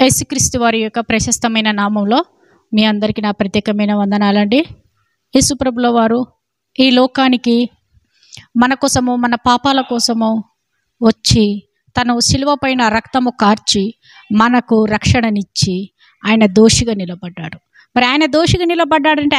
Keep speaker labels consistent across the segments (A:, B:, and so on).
A: యేసుక్రీస్తు వారి యొక్క ప్రశస్తమైన నామంలో మీ అందరికీ నా ప్రత్యేకమైన వందనాలండి. యేసుప్రభుల వారు ఈ లోకానికి మన కోసము, మన పాపాల కోసము వచ్చి తను శిలువ పైన రక్తము కార్చి మనకు రక్షణనిచ్చి ఆయన దోషిగా నిలబడ్డాడు. మరి ఆయన దోషిగా నిలబడ్డాడంటే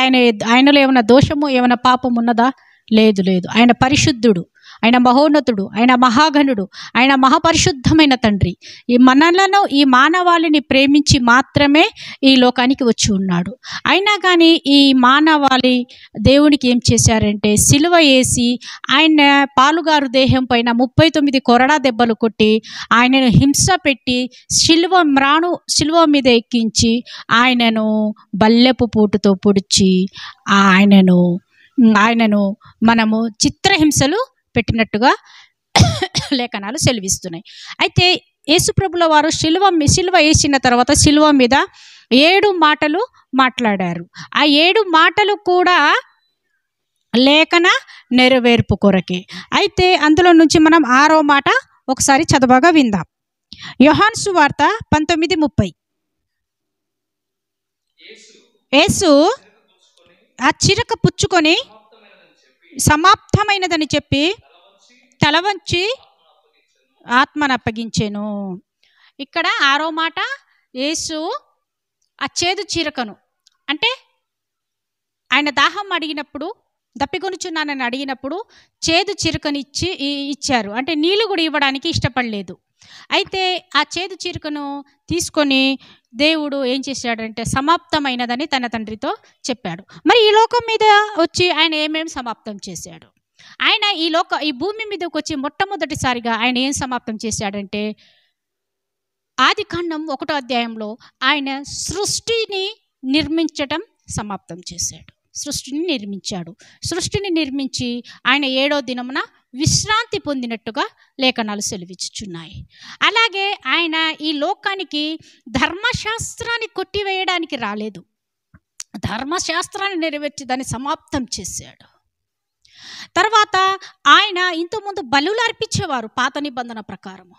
A: ఆయనలో ఏమైనా దోషము, ఏమైనా పాపం ఉన్నదా? లేదు. ఆయన పరిశుద్ధుడు, ఆయన మహోన్నతుడు, ఆయన మహాగణుడు, ఆయన మహాపరిశుద్ధమైన తండ్రి. ఈ మనలను, ఈ మానవాళిని ప్రేమించి మాత్రమే ఈ లోకానికి వచ్చి ఉన్నాడు. అయినా కానీ ఈ మానవాళి దేవునికి ఏం చేశారంటే సిలువ వేసి ఆయన పాలుగారు దేహం పైన 39 కొరడా దెబ్బలు కొట్టి ఆయనను హింస పెట్టి శిలువ మీద ఎక్కించి ఆయనను బల్లెపు పూటుతో పొడిచి ఆయనను మనము చిత్రహింసలు పెట్టినట్టుగా లేఖనాలు సెలవిస్తున్నాయి. అయితే యేసుప్రభుల వారు శిలువ వేసిన తర్వాత శిలువ మీద 7 మాటలు మాట్లాడారు. ఆ 7 మాటలు కూడా లేఖన నెరవేర్పు కొరకే. అయితే అందులో నుంచి మనం 6వ మాట ఒకసారి చదవగా విందాం. యోహాను సువార్త 19:30. యేసు ఆ చిరక పుచ్చుకొని సమాప్తమైనదని చెప్పి తల వంచి ఆత్మను అప్పగించెను. ఇక్కడ 6వ మాట, యేసు ఆ చేదు చిరకను, అంటే ఆయన దాహం అడిగినప్పుడు, దప్పికొనుచున్నానని అడిగినప్పుడు చేదు చిరకను ఇచ్చారు. అంటే నీళ్ళు కూడా ఇవ్వడానికి ఇష్టపడలేదు. అయితే ఆ చేదు చిరుకను తీసుకొని దేవుడు ఏం చేశాడంటే సమాప్తమైనదని తన తండ్రితో చెప్పాడు. మరి ఈ లోకం మీద వచ్చి ఆయన ఏమేమి సమాప్తం చేశాడు? ఆయన ఈ భూమి మీదకి వచ్చి మొట్టమొదటిసారిగా ఆయన ఏం సమాప్తం చేశాడంటే ఆదికాండం 1వ అధ్యాయంలో ఆయన సృష్టిని నిర్మించటం సమాప్తం చేశాడు. సృష్టిని నిర్మించి ఆయన 7వ దినమున విశ్రాంతి పొందినట్టుగా లేఖనాలు సెలవిచ్చుచున్నాయి. అలాగే ఆయన ఈ లోకానికి ధర్మశాస్త్రాన్ని కొట్టివేయడానికి రాలేదు. ధర్మశాస్త్రాన్ని నెరవేర్చి దాన్ని సమాప్తం చేశాడు. తర్వాత ఆయన ఇంతకుముందు బలులు అర్పించేవారు. పాత నిబంధన ప్రకారము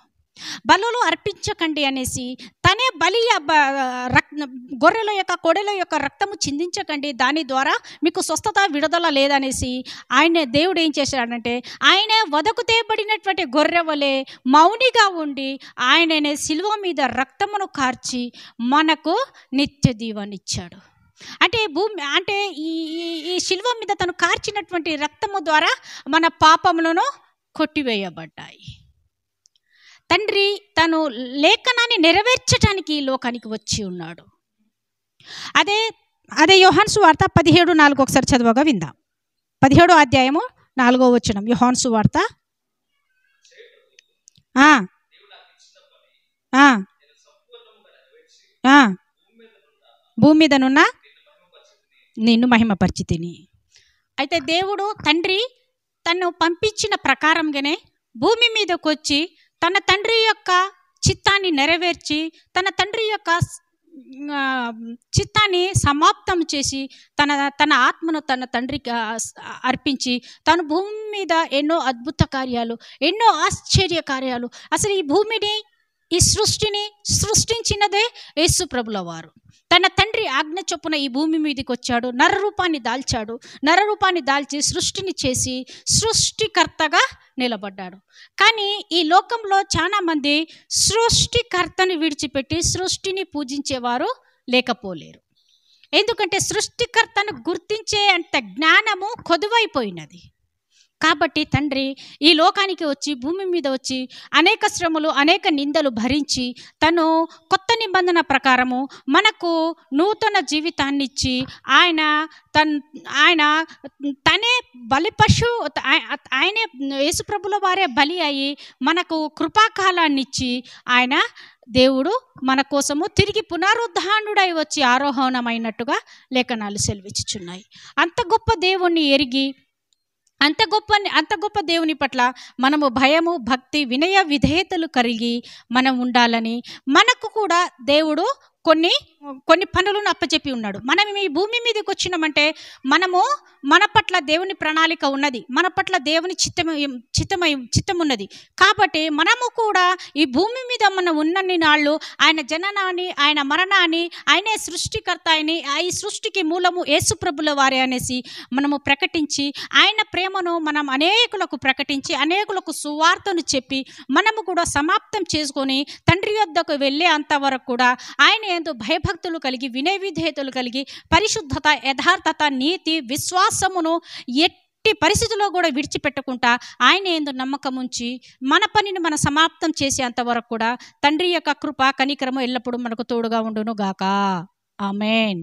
A: బలులు అర్పించకండి అనేసి తనే గొర్రెల యొక్క కోడెల యొక్క రక్తము చిందించకండి, దాని ద్వారా మీకు స్వస్థత విడుదల లేదనేసి దేవుడు ఏం చేశాడంటే ఆయనే వదకు తేబడినటువంటి గొర్రె వలె మౌనిగా ఉండి ఆయననే శిలువ మీద రక్తమును కార్చి మనకు నిత్య జీవాన్నిచ్చాడు. అంటే ఈ శిలువ మీద తను కార్చినటువంటి రక్తము ద్వారా మన పాపములను కొట్టివేయబడ్డాయి. తండ్రి తను లేఖనాన్ని నెరవేర్చడానికి ఈ లోకానికి వచ్చి ఉన్నాడు. అదే యోహాను సువార్త 17:4 ఒకసారి చదవగా విందాం. 17వ అధ్యాయము 4వ వచనం. యోహాను సువార్త భూమి మీదనున్న నిన్ను మహిమపరిచితిని. అయితే దేవుడు తండ్రి తను పంపించిన ప్రకారంగానే భూమి మీదకి వచ్చి తన తండ్రి యొక్క చిత్తాన్ని నెరవేర్చి తన తండ్రి యొక్క చిత్తాన్ని సమాప్తం చేసి తన ఆత్మను తన తండ్రికి అర్పించి తన భూమి మీద ఎన్నో అద్భుత కార్యాలు, ఎన్నో ఆశ్చర్య కార్యాలు, అసలు ఈ భూమిని, ఈ సృష్టిని సృష్టించినదే యేసు ప్రభుల వారు. తన తండ్రి ఆజ్ఞ చొప్పున ఈ భూమి మీదకి వచ్చాడు. నరరూపాన్ని దాల్చి సృష్టిని చేసి సృష్టికర్తగా నిలబడ్డాడు. కానీ ఈ లోకంలో చాలా మంది సృష్టికర్తని విడిచిపెట్టి సృష్టిని పూజించేవారు లేకపోలేరు. ఎందుకంటే సృష్టికర్తను గుర్తించే అంత జ్ఞానము కొదువైపోయినది. కాబట్టి తండ్రి ఈ లోకానికి వచ్చి భూమి మీద వచ్చి అనేక శ్రమలు, అనేక నిందలు భరించి తను కొత్త నిబంధన ప్రకారము మనకు నూతన జీవితాన్ని ఇచ్చి తనే బలిపశు, ఆయనే యేసుప్రభుల వారే బలి అయ్యి మనకు కృపాకాలాన్ని ఇచ్చి ఆయన దేవుడు మన కోసము తిరిగి పునరుద్ధానుడై వచ్చి ఆరోహణమైనట్టుగా లేఖనాలు సెలవిచ్చుచున్నాయి. అంత గొప్ప దేవుణ్ణి ఎరిగి అంత గొప్ప దేవుని పట్ల మనము భయము, భక్తి, వినయ, విధేయతలు కలిగి మనం ఉండాలని మనకు కూడా దేవుడు కొన్ని పనులను అప్పచెప్పి ఉన్నాడు. మనం ఈ భూమి మీదకి వచ్చినామంటే మనము మన పట్ల దేవుని ప్రణాళిక ఉన్నది, మన పట్ల దేవుని చిత్తం ఉన్నది. కాబట్టి మనము కూడా ఈ భూమి మీద మనం ఉన్నన్ని నాళ్ళు ఆయన జననాన్ని, ఆయన మరణాన్ని, ఆయనే సృష్టికర్త అని, ఈ సృష్టికి మూలము యేసుప్రభుల వారే అనేసి మనము ప్రకటించి, ఆయన ప్రేమను మనం అనేకులకు ప్రకటించి, అనేకులకు సువార్తను చెప్పి మనము కూడా సమాప్తం చేసుకొని తండ్రి యొద్దకు వెళ్ళే అంతవరకు కూడా ఆయన యందు భయభక్తులు కలిగి, వినయ విధేయతలు కలిగి, పరిశుద్ధత, యథార్థత, నీతి, విశ్వాసమును ఎట్టి పరిస్థితుల్లో కూడా విడిచిపెట్టకుండా ఆయన యందు నమ్మకం ఉంచి మన పనిని మనం సమాప్తం చేసేంతవరకు కూడా తండ్రి యొక్క కృప, కనికరము ఎల్లప్పుడూ మనకు తోడుగా ఉండును గాక. ఆమేన్.